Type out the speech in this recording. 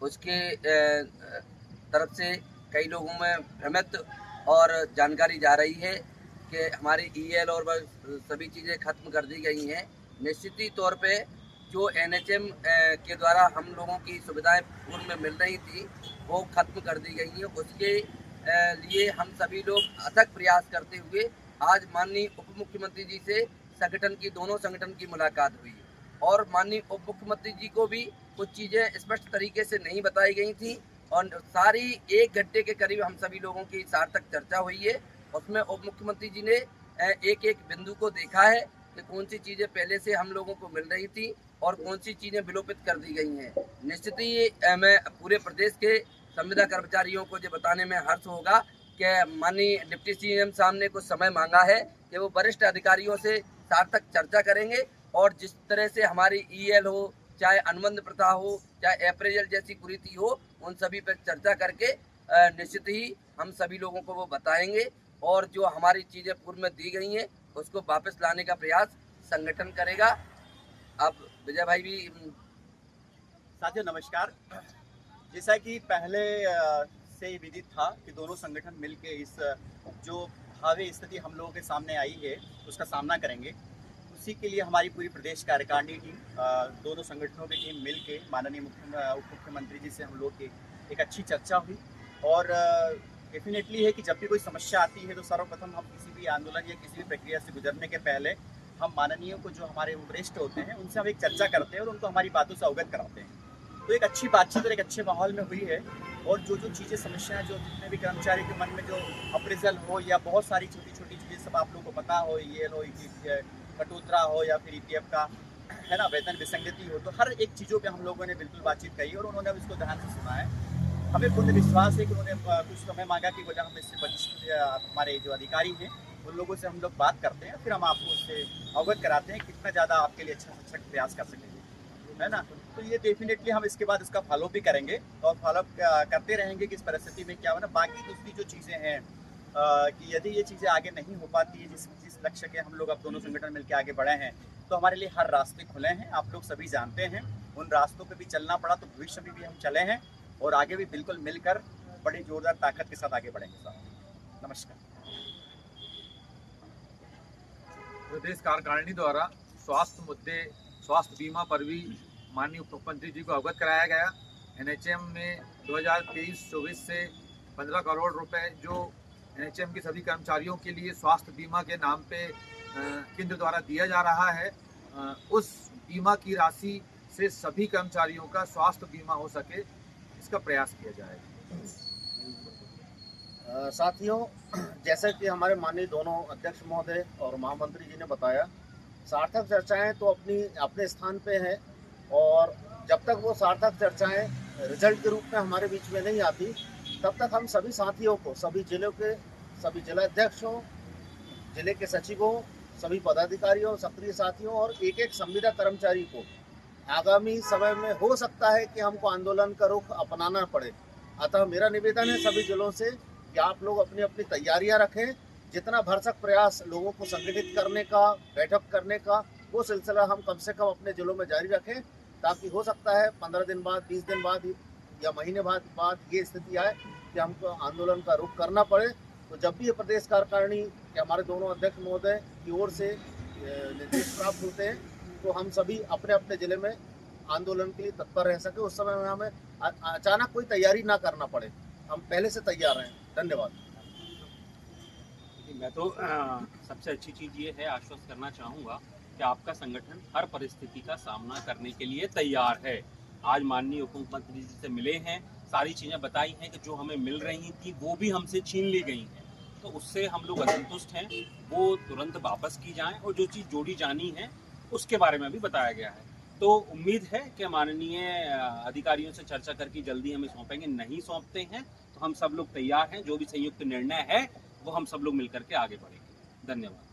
उसके तरफ से कई लोगों में भ्रमित और जानकारी जा रही है कि हमारी ईएल और सभी चीज़ें खत्म कर दी गई हैं। निश्चित ही तौर पे जो एनएचएम के द्वारा हम लोगों की सुविधाएं पूर्व में मिल रही थी वो खत्म कर दी गई हैं। उसके लिए हम सभी लोग अथक प्रयास करते हुए आज माननीय उप मुख्यमंत्री जी से दोनों संगठन की मुलाकात हुई और माननीय उप मुख्यमंत्री जी को भी कुछ चीज़ें स्पष्ट तरीके से नहीं बताई गई थी और सारी 1 घंटे के करीब हम सभी लोगों की सार्थक चर्चा हुई है। उसमें उप मुख्यमंत्री जी ने एक एक बिंदु को देखा है कि कौन सी चीज़ें पहले से हम लोगों को मिल रही थी और कौन सी चीज़ें विलोपित कर दी गई हैं। निश्चित ही मैं पूरे प्रदेश के संविदा कर्मचारियों को ये बताने में हर्ष होगा कि माननीय डिप्टी सीएम साहब ने कुछ समय मांगा है कि वो वरिष्ठ अधिकारियों से सार्थक चर्चा करेंगे और जिस तरह से हमारी ईएल हो, चाहे अनुबंध प्रथा हो, चाहे अप्रेजल जैसी कुरीति हो, उन सभी पर चर्चा करके निश्चित ही हम सभी लोगों को वो बताएंगे और जो हमारी चीज़ें पूर्व में दी गई हैं उसको वापस लाने का प्रयास संगठन करेगा। अब विजय भाई भी साथियों नमस्कार। जैसा कि पहले से ही विदित था कि दोनों संगठन मिलके इस जो भावी स्थिति हम लोगों के सामने आई है उसका सामना करेंगे। उसी के लिए हमारी पूरी प्रदेश कार्यकारिणी टीम दोनों संगठनों की टीम मिलके माननीय उप मुख्यमंत्री जी से हम लोग की एक अच्छी चर्चा हुई और डेफिनेटली है कि जब भी कोई समस्या आती है तो सर्वप्रथम हम किसी भी आंदोलन या किसी भी प्रक्रिया से गुजरने के पहले हम माननीय को जो हमारे वरिष्ठ होते हैं उनसे हम एक चर्चा करते हैं और उनको हमारी बातों से अवगत कराते हैं। तो एक अच्छी बातचीत और एक अच्छे माहौल में हुई है और जो जो चीज़ें समस्याएं जो जितने भी कर्मचारी के मन में जो अप्रेजल हो या बहुत सारी छोटी छोटी चीज़ें सब आप लोगों को पता हो, ये हो कटोतरा हो या फिर ईपीएफ का है ना वेतन विसंगति हो, तो हर एक चीज़ों पे हम लोगों ने बिल्कुल बातचीत कही और उन्होंने इसको ध्यान से सुना है। हमें पूर्ण विश्वास है कि उन्होंने कुछ समय मांगा कि वजह हम इससे वरिष्ठ हमारे जो अधिकारी हैं उन लोगों से हम लोग बात करते हैं, फिर हम आपको उससे अवगत कराते हैं कितना ज़्यादा आपके लिए अच्छा अच्छा प्रयास कर सकेंगे, है ना। तो ये डेफिनेटली हम इसके बाद इसका फॉलो भी करेंगे और फॉलो करते रहेंगे कि इस परिस्थिति में क्या होना। बाकी दूसरी जो चीज़ें हैं कि यदि ये चीज़ें आगे नहीं हो पाती है जिस जिस लक्ष्य के हम लोग अब दोनों संगठन मिलकर आगे बढ़े हैं, तो हमारे लिए हर रास्ते खुले हैं। आप लोग सभी जानते हैं उन रास्तों पे भी चलना पड़ा तो भविष्य में भी हम चले हैं और आगे भी बिल्कुल मिलकर बड़ी जोरदार ताकत के साथ आगे बढ़ेंगे साहब। नमस्कार। प्रदेश कार्यकारिणी द्वारा स्वास्थ्य बीमा पर भी माननीय उप मुख्यमंत्री जी को अवगत कराया गया। एनएचएम में 2023-24 से 15 करोड़ रुपए जो एनएचएम के सभी कर्मचारियों के लिए स्वास्थ्य बीमा के नाम पे केंद्र द्वारा दिया जा रहा है। उस बीमा की राशि से सभी कर्मचारियों का स्वास्थ्य बीमा हो सके इसका प्रयास किया जाएगा। साथियों, जैसे कि हमारे माननीय दोनों अध्यक्ष महोदय और महामंत्री जी ने बताया, सार्थक चर्चाएं तो अपने स्थान पे हैं और जब तक वो सार्थक चर्चाएं रिजल्ट के रूप में हमारे बीच में नहीं आती तब तक हम सभी साथियों को, सभी जिलों के सभी जिलाध्यक्षों, जिले के सचिवों, सभी पदाधिकारियों, सक्रिय साथियों और एक एक संविदा कर्मचारी को आगामी समय में हो सकता है कि हमको आंदोलन का रुख अपनाना पड़े। अतः मेरा निवेदन है सभी जिलों से कि आप लोग अपनी अपनी तैयारियां रखें। जितना भरसक प्रयास लोगों को संगठित करने का, बैठक करने का, वो सिलसिला हम कम से कम अपने जिलों में जारी रखें ताकि हो सकता है 15 दिन बाद, 20 दिन बाद या महीने बाद ये स्थिति आए कि हमको आंदोलन का रुख करना पड़े। तो जब भी ये प्रदेश कार्यकारिणी के हमारे दोनों अध्यक्ष महोदय की ओर से निर्देश प्राप्त होते हैं तो हम सभी अपने अपने जिले में आंदोलन के लिए तत्पर रह सके। उस समय में हमें अचानक कोई तैयारी ना करना पड़े, हम पहले से तैयार हैं। धन्यवाद। मैं तो सबसे अच्छी चीज़ ये है, आश्वस्त करना चाहूँगा कि आपका संगठन हर परिस्थिति का सामना करने के लिए तैयार है। आज माननीय उप मुख्यमंत्री जी से मिले हैं, सारी चीज़ें बताई हैं कि जो हमें मिल रही थी वो भी हमसे छीन ली गई हैं, तो उससे हम लोग असंतुष्ट हैं, वो तुरंत वापस की जाएं और जो चीज़ जोड़ी जानी है उसके बारे में भी बताया गया है। तो उम्मीद है कि माननीय अधिकारियों से चर्चा करके जल्दी हमें सौंपेंगे। नहीं सौंपते हैं तो हम सब लोग तैयार हैं, जो भी संयुक्त निर्णय है वो हम सब लोग मिलकर के आगे बढ़ेंगे। धन्यवाद।